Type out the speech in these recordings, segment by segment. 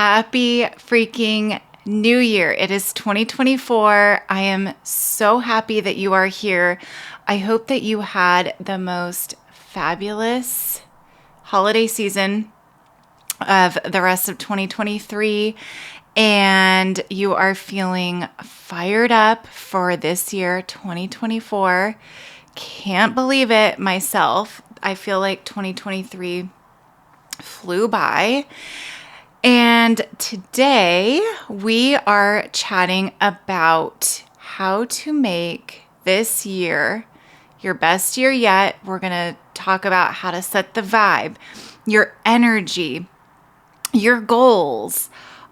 Happy freaking New Year. It is 2024. I am so happy that you are here. I hope that you had the most fabulous holiday season of the rest of 2023 and you are feeling fired up for this year, 2024. Can't believe it myself. I feel like 2023 flew by. And today we are chatting about how to make this year your best year yet. We're going to talk about how to set the vibe, your energy, your goals,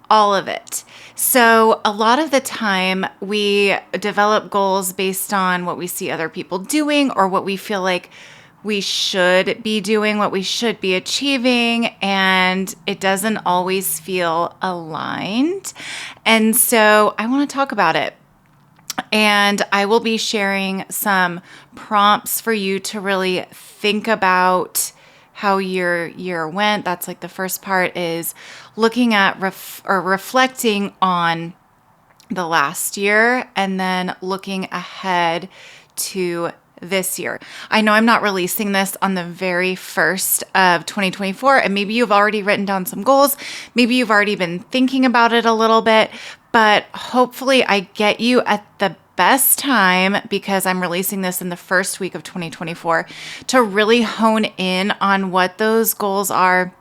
all of it. So a lot of the time we develop goals based on what we see other people doing or what we feel like we should be doing, what we should be achieving, and it doesn't always feel aligned. And so I want to talk about it. And I will be sharing some prompts for you to really think about how your year went. That's like the first part, is looking at reflecting on the last year and then looking ahead to this year. I know I'm not releasing this on the very first of 2024, and maybe you've already written down some goals. Maybe you've already been thinking about it a little bit, but hopefully I get you at the best time, because I'm releasing this in the first week of 2024, to really hone in on what those goals are,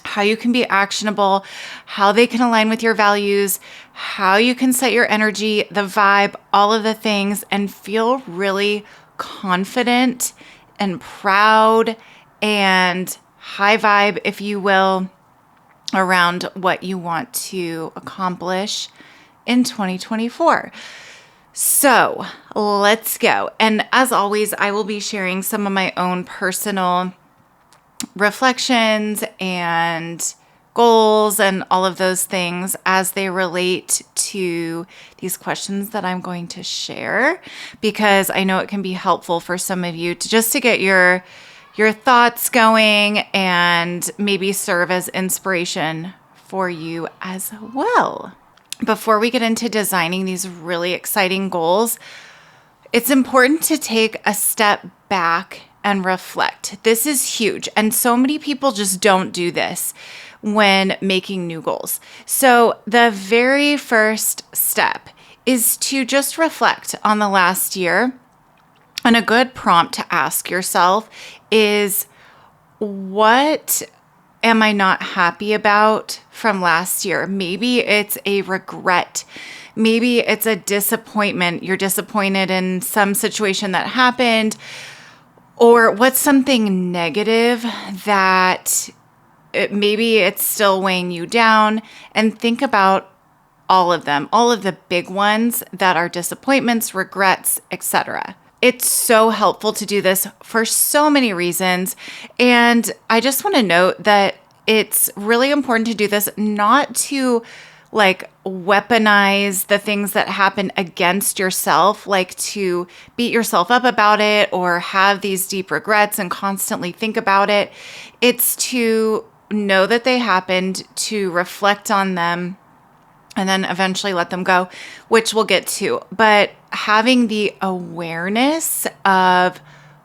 how you can be actionable, how they can align with your values, how you can set your energy, the vibe, all of the things, and feel really confident and proud and high vibe, if you will, around what you want to accomplish in 2024. So let's go. And as always, I will be sharing some of my own personal reflections and goals and all of those things as they relate to these questions that I'm going to share, because I know it can be helpful for some of you to get your thoughts going and maybe serve as inspiration for you as well. Before we get into designing these really exciting goals, it's important to take a step back and reflect. This is huge. And so many people just don't do this when making new goals. So the very first step is to just reflect on the last year. And a good prompt to ask yourself is, what am I not happy about from last year? Maybe it's a regret. Maybe it's a disappointment. You're disappointed in some situation that happened. Or what's something negative that maybe it's still weighing you down, and think about all of them, all of the big ones that are disappointments, regrets, etc. It's so helpful to do this for so many reasons. And I just want to note that it's really important to do this not to weaponize the things that happen against yourself, like to beat yourself up about it or have these deep regrets and constantly think about it. It's to know that they happened, to reflect on them, and then eventually let them go, which we'll get to. But having the awareness of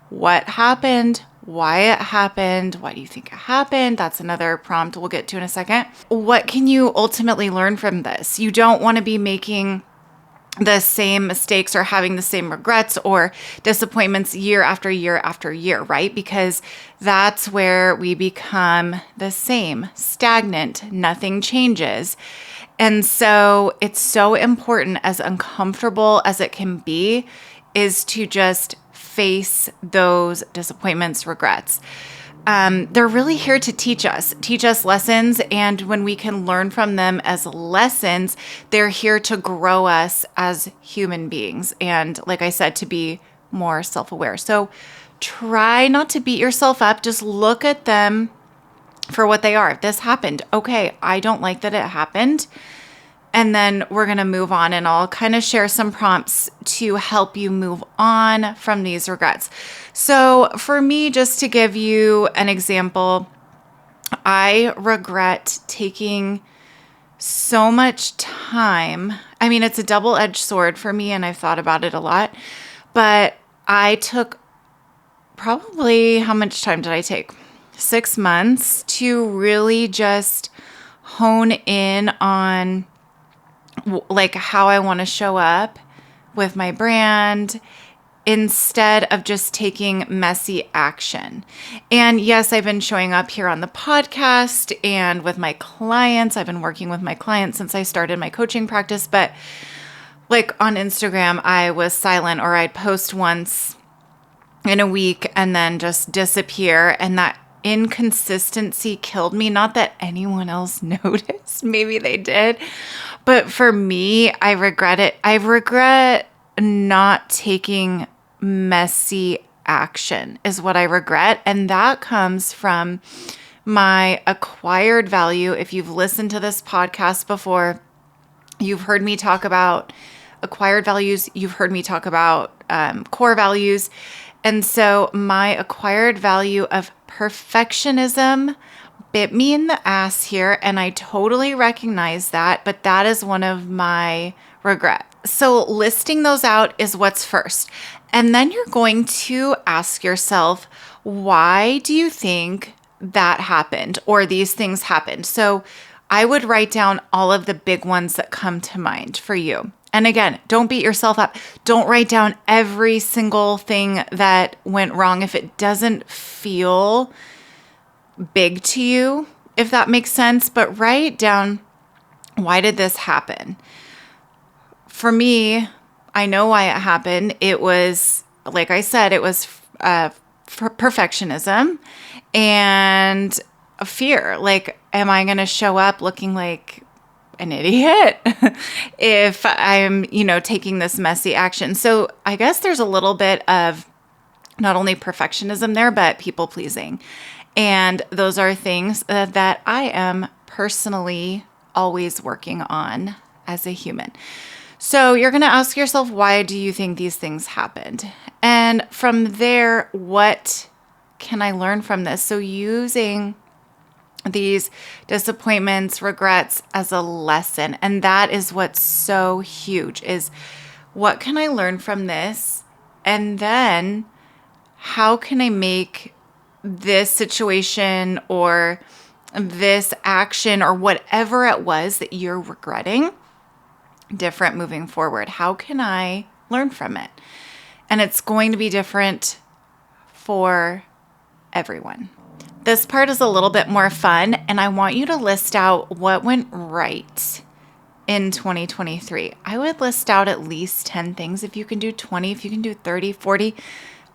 what happened, why it happened, why do you think it happened? That's another prompt we'll get to in a second. What can you ultimately learn from this? You don't want to be making the same mistakes or having the same regrets or disappointments year after year after year, right? Because that's where we become the same, stagnant, nothing changes. And so it's so important, as uncomfortable as it can be, is to just face those disappointments, regrets. They're really here to teach us lessons. And when we can learn from them as lessons, they're here to grow us as human beings. And like I said, to be more self-aware. So try not to beat yourself up. Just look at them for what they are. If this happened, okay, I don't like that it happened. And then we're going to move on, and I'll kind of share some prompts to help you move on from these regrets. So for me, just to give you an example, I regret taking so much time. I mean, it's a double-edged sword for me, and I've thought about it a lot, but I took probably, how much time did I take? 6 months to really just hone in on like how I want to show up with my brand instead of just taking messy action. And yes, I've been showing up here on the podcast and with my clients. I've been working with my clients since I started my coaching practice, but like on Instagram, I was silent, or I'd post once in a week and then just disappear. And that inconsistency killed me. Not that anyone else noticed. Maybe they did. But for me, I regret it. I regret not taking messy action is what I regret. And that comes from my acquired value. If you've listened to this podcast before, you've heard me talk about acquired values. You've heard me talk about core values. And so my acquired value of perfectionism bit me in the ass here, and I totally recognize that, but that is one of my regrets. So listing those out is what's first. And then you're going to ask yourself, why do you think that happened or these things happened? So I would write down all of the big ones that come to mind for you. And again, don't beat yourself up. Don't write down every single thing that went wrong if it doesn't feel big to you, if that makes sense. But write down, why did this happen? For me, I know why it happened. It was, like I said, it was for perfectionism and a fear. Like, am I going to show up looking like an idiot if I'm, taking this messy action? So I guess there's a little bit of not only perfectionism there, but people pleasing. And those are things that I am personally always working on as a human. So you're going to ask yourself, why do you think these things happened? And from there, what can I learn from this? So using these disappointments, regrets as a lesson. And that is what's so huge, is what can I learn from this? And then how can I make this situation or this action or whatever it was that you're regretting different moving forward? How can I learn from it? And it's going to be different for everyone. This part is a little bit more fun, and I want you to list out what went right in 2023. I would list out at least 10 things. If you can do 20, if you can do 30, 40,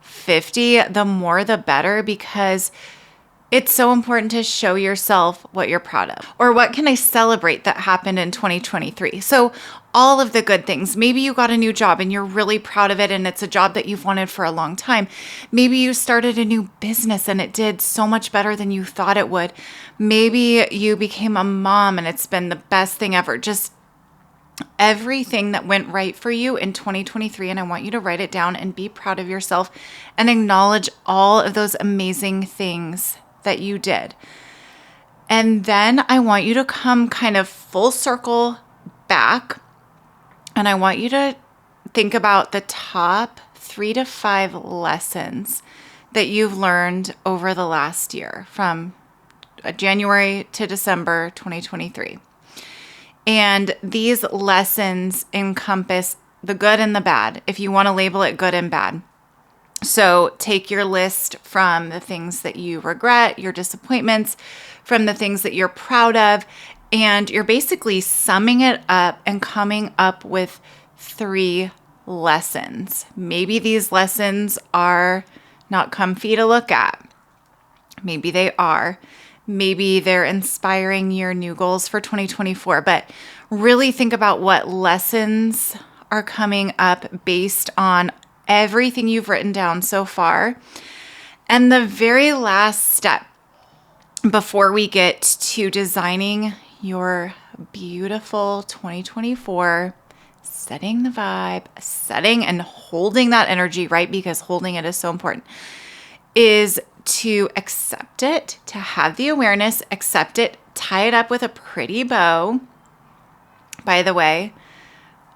50, the more the better, because it's so important to show yourself what you're proud of. Or what can I celebrate that happened in 2023? So all of the good things. Maybe you got a new job and you're really proud of it, and it's a job that you've wanted for a long time. Maybe you started a new business and it did so much better than you thought it would. Maybe you became a mom and it's been the best thing ever. Just everything that went right for you in 2023. And I want you to write it down and be proud of yourself and acknowledge all of those amazing things that you did. And then I want you to come kind of full circle back, and I want you to think about the top 3 to 5 lessons that you've learned over the last year from January to December 2023. And these lessons encompass the good and the bad, if you want to label it good and bad. So take your list from the things that you regret, your disappointments, from the things that you're proud of, and you're basically summing it up and coming up with 3 lessons. Maybe these lessons are not comfy to look at. Maybe they are. Maybe they're inspiring your new goals for 2024. But really think about what lessons are coming up based on everything you've written down so far. And the very last step before we get to designing your beautiful 2024, setting the vibe, setting and holding that energy, right? Because holding it is so important, is to accept it, to have the awareness, accept it, tie it up with a pretty bow, By the way,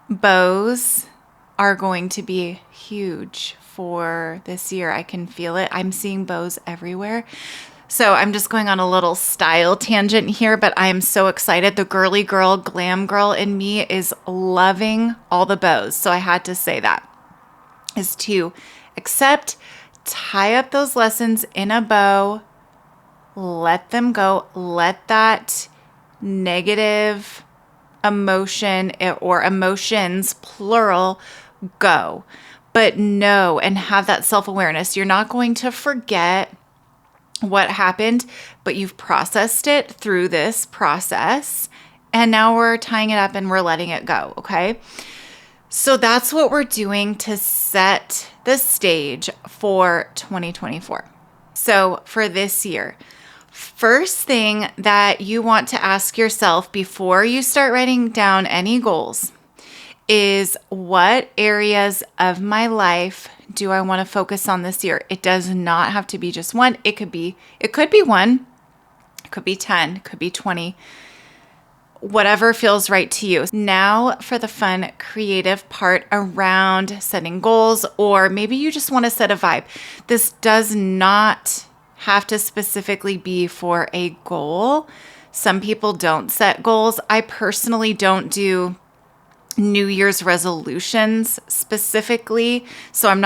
bows are going to be huge for this year. I can feel it. I'm seeing bows everywhere. So I'm just going on a little style tangent here, but I am so excited. The girly girl, glam girl in me is loving all the bows. So I had to say that, is to accept, tie up those lessons in a bow, let them go, let that negative emotion or emotions, plural, go. But know and have that self-awareness. You're not going to forget what happened, but you've processed it through this process. And now we're tying it up and we're letting it go. Okay. So that's what we're doing to set the stage for 2024. So for this year, first thing that you want to ask yourself before you start writing down any goals is, what areas of my life do I want to focus on this year? It does not have to be just one. It could be one, it could be 10, it could be 20, whatever feels right to you. Now for the fun, creative part around setting goals, or maybe you just want to set a vibe. This does not have to specifically be for a goal. Some people don't set goals. I personally don't do New Year's resolutions specifically. So I'm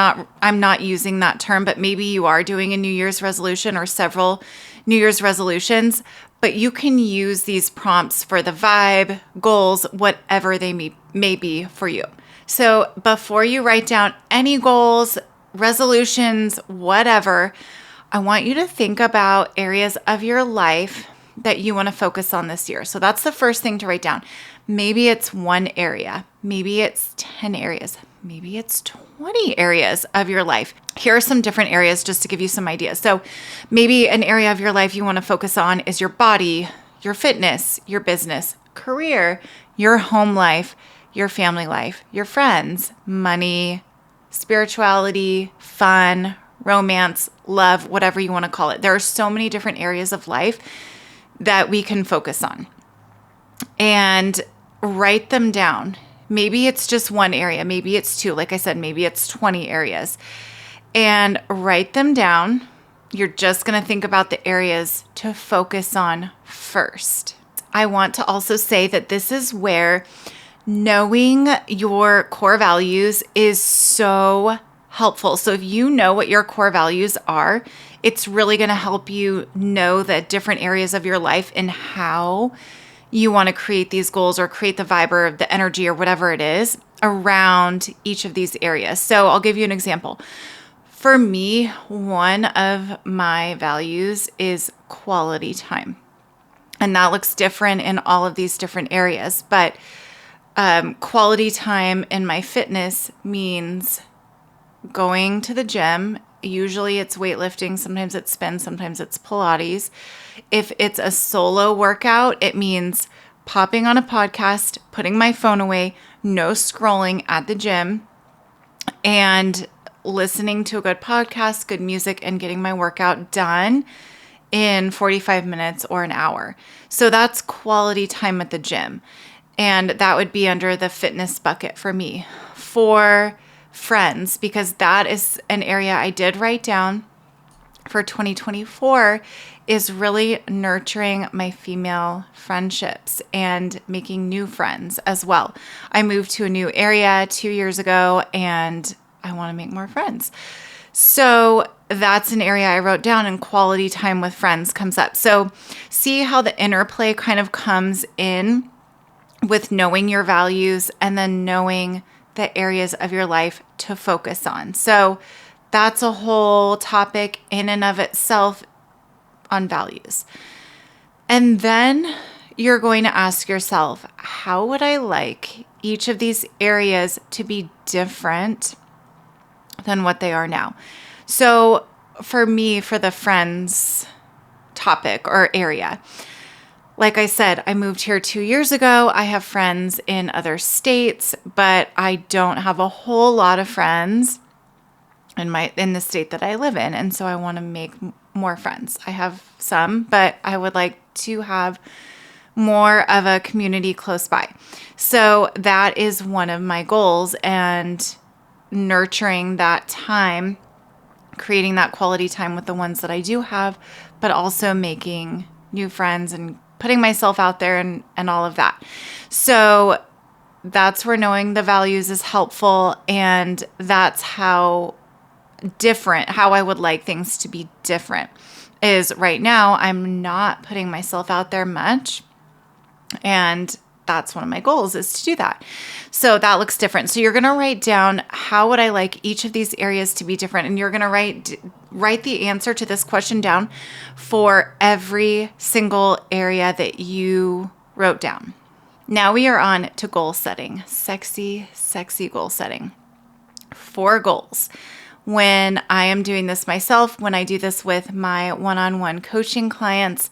not using that term, but maybe you are doing a New Year's resolution or several New Year's resolutions, but you can use these prompts for the vibe, goals, whatever they may be for you. So before you write down any goals, resolutions, whatever, I want you to think about areas of your life that you want to focus on this year. So that's the first thing to write down. Maybe it's one area, maybe it's 10 areas, maybe it's 20 areas of your life. Here are some different areas just to give you some ideas. So maybe an area of your life you want to focus on is your body, your fitness, your business, career, your home life, your family life, your friends, money, spirituality, fun, romance, love, whatever you want to call it. There are so many different areas of life that we can focus on. And write them down. Maybe it's just one area. Maybe it's two. Like I said, maybe it's 20 areas. And write them down. You're just going to think about the areas to focus on first. I want to also say that this is where knowing your core values is so helpful. So if you know what your core values are, it's really going to help you know the different areas of your life and how you want to create these goals or create the vibe or the energy or whatever it is around each of these areas. So I'll give you an example. For me, one of my values is quality time. And that looks different in all of these different areas. But quality time in my fitness means going to the gym. Usually it's weightlifting, sometimes it's spin, sometimes it's Pilates. If it's a solo workout, it means popping on a podcast, putting my phone away, no scrolling at the gym, and listening to a good podcast, good music, and getting my workout done in 45 minutes or an hour. So that's quality time at the gym. And that would be under the fitness bucket for me. For friends, because that is an area I did write down for 2024, is really nurturing my female friendships and making new friends as well. I moved to a new area 2 years ago and I want to make more friends. So that's an area I wrote down, and quality time with friends comes up. So see how the interplay kind of comes in with knowing your values and then knowing the areas of your life to focus on. So that's a whole topic in and of itself on values. And then you're going to ask yourself, how would I like each of these areas to be different than what they are now? So for me, for the friends topic or area, like I said, I moved here 2 years ago. I have friends in other states, but I don't have a whole lot of friends in the state that I live in. And so I want to make more friends. I have some, but I would like to have more of a community close by. So that is one of my goals, and nurturing that time, creating that quality time with the ones that I do have, but also making new friends and putting myself out there and all of that. So that's where knowing the values is helpful. And that's how I would like things to be different is right now I'm not putting myself out there much. And that's one of my goals is to do that. So that looks different. So you're going to write down how would I like each of these areas to be different. And you're going to write the answer to this question down for every single area that you wrote down. Now we are on to goal setting. Sexy, sexy goal setting. 4 goals. When I am doing this myself, when I do this with my one-on-one coaching clients,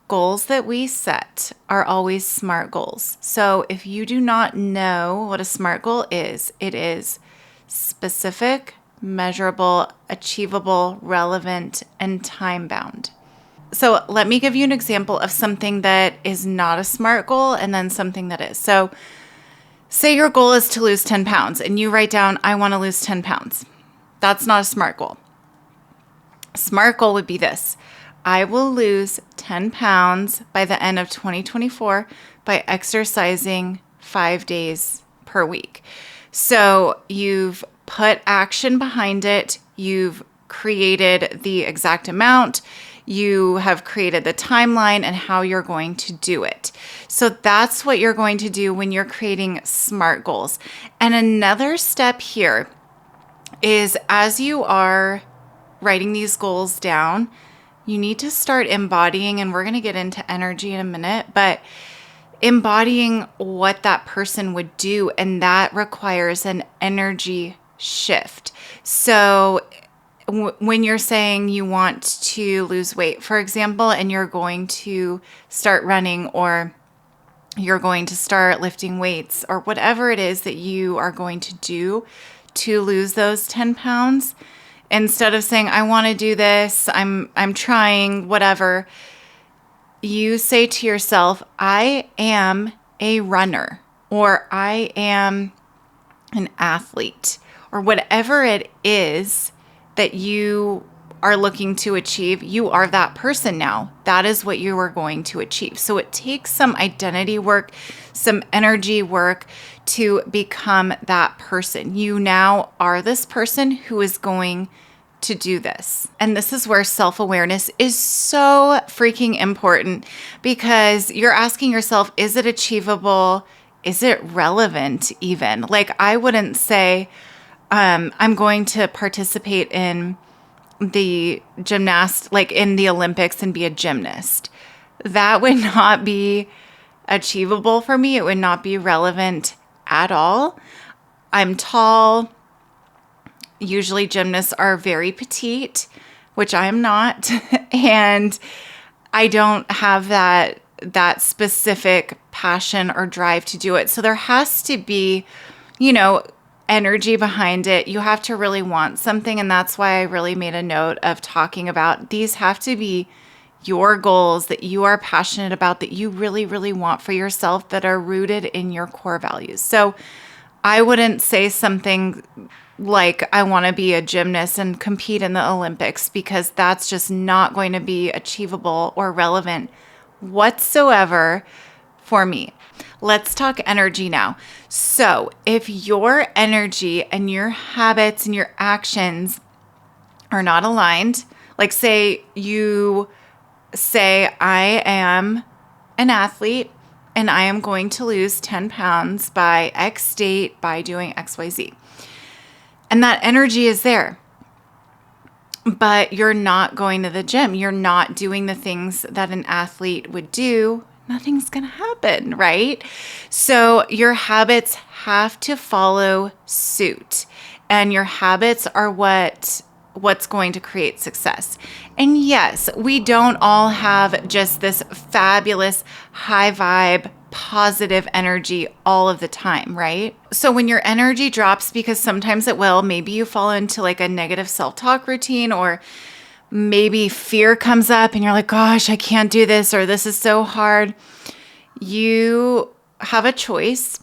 goals that we set are always SMART goals. So if you do not know what a SMART goal is, it is specific, measurable, achievable, relevant, and time-bound. So let me give you an example of something that is not a SMART goal and then something that is. So say your goal is to lose 10 pounds and you write down, I want to lose 10 pounds. That's not a SMART goal. SMART goal would be this. I will lose 10 pounds by the end of 2024 by exercising 5 days per week. So you've put action behind it. You've created the exact amount. You have created the timeline and how you're going to do it. So that's what you're going to do when you're creating SMART goals. And another step here is as you are writing these goals down, you need to start embodying, and we're going to get into energy in a minute, but embodying what that person would do, and that requires an energy shift. So when you're saying you want to lose weight, for example, and you're going to start running or you're going to start lifting weights or whatever it is that you are going to do to lose those 10 pounds, instead of saying, I want to do this, I'm trying, whatever, you say to yourself, I am a runner, or I am an athlete, or whatever it is that you are looking to achieve, you are that person now. That is what you are going to achieve. So it takes some identity work, some energy work to become that person. You now are this person who is going to do this. And this is where self-awareness is so freaking important, because you're asking yourself, is it achievable? Is it relevant even? Like, I wouldn't say, I'm going to participate in the like in the Olympics and be a gymnast. That would not be achievable for me. It would not be relevant at all. I'm tall. Usually gymnasts are very petite, which I am not. And I don't have that specific passion or drive to do it. So there has to be, energy behind it. You have to really want something. And that's why I really made a note of talking about these have to be your goals that you are passionate about, that you really, really want for yourself, that are rooted in your core values. So I wouldn't say something like, I want to be a gymnast and compete in the Olympics, because that's just not going to be achievable or relevant whatsoever for me. Let's talk energy now. So if your energy and your habits and your actions are not aligned, like say you say, I am an athlete and I am going to lose 10 pounds by X date by doing XYZ. And that energy is there, but you're not going to the gym. You're not doing the things that an athlete would do. Nothing's going to happen, right? So your habits have to follow suit, and your habits are what's going to create success. And yes, we don't all have just this fabulous high vibe, positive energy all of the time, right? So when your energy drops, because sometimes it will, maybe you fall into like a negative self-talk routine, or maybe fear comes up and you're like, gosh, I can't do this, or this is so hard. you have a choice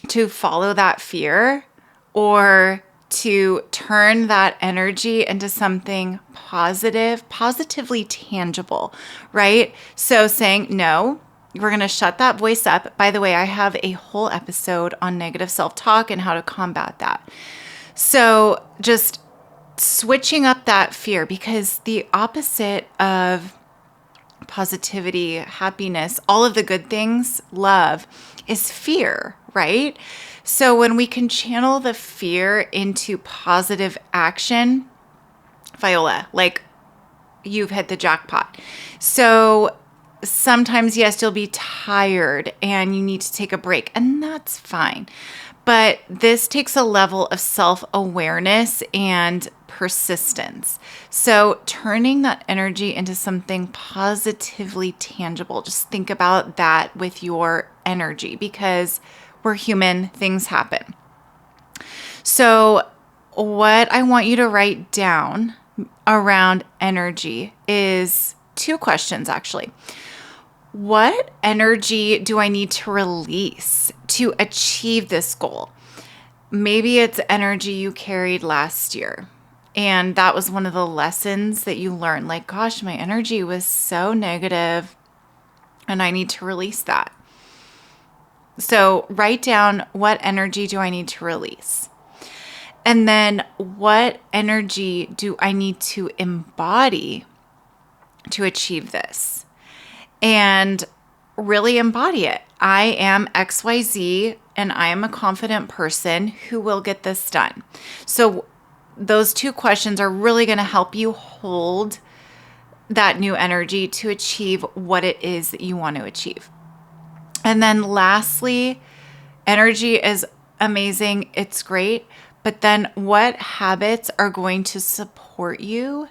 to follow that fear or to turn that energy into something positive, positively tangible, right? So saying, no, we're going to shut that voice up. By the way, I have a whole episode on negative self-talk and how to combat that. So just switching up that fear, because the opposite of positivity, happiness, all of the good things, love, is fear, right? So when we can channel the fear into positive action, Viola, like you've hit the jackpot. So sometimes, yes, you'll be tired and you need to take a break, and that's fine. But this takes a level of self-awareness and persistence. So turning that energy into something positively tangible, just think about that with your energy, because we're human, things happen. So what I want you to write down around energy is 2 questions, actually. What energy do I need to release to achieve this goal? Maybe it's energy you carried last year, and that was one of the lessons that you learned. Like, gosh, my energy was so negative and I need to release that. So write down, what energy do I need to release? And then what energy do I need to embody to achieve this? And really embody it. I am XYZ and I am a confident person who will get this done. So those 2 questions are really going to help you hold that new energy to achieve what it is that you want to achieve. And then lastly, energy is amazing. It's great. But then what habits are going to support you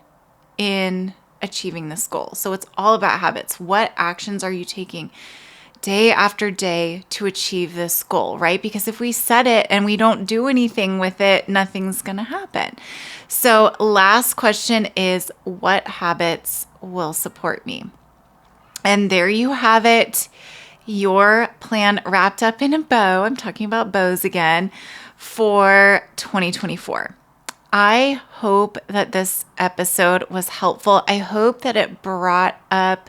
in achieving this goal? So it's all about habits. What actions are you taking day after day to achieve this goal, right? Because if we set it and we don't do anything with it, nothing's going to happen. So last question is, what habits will support me? And there you have it. Your plan wrapped up in a bow. I'm talking about bows again for 2024. I hope that this episode was helpful. I hope that it brought up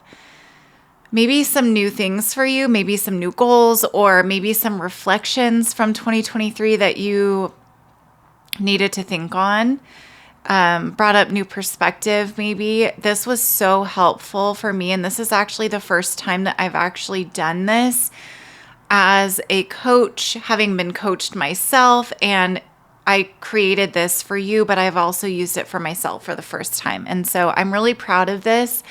maybe some new things for you, maybe some new goals, or maybe some reflections from 2023 that you needed to think on. Brought up new perspective, maybe. This was so helpful for me. And this is actually the first time that I've actually done this as a coach, having been coached myself. And I created this for you, but I've also used it for myself for the first time. And so I'm really proud of this.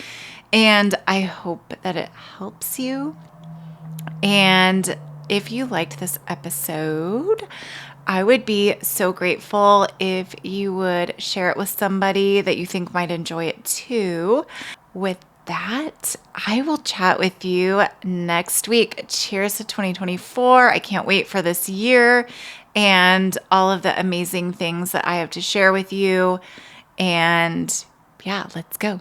And I hope that it helps you. And if you liked this episode, I would be so grateful if you would share it with somebody that you think might enjoy it too. With that, I will chat with you next week. Cheers to 2024. I can't wait for this year and all of the amazing things that I have to share with you. And yeah, let's go.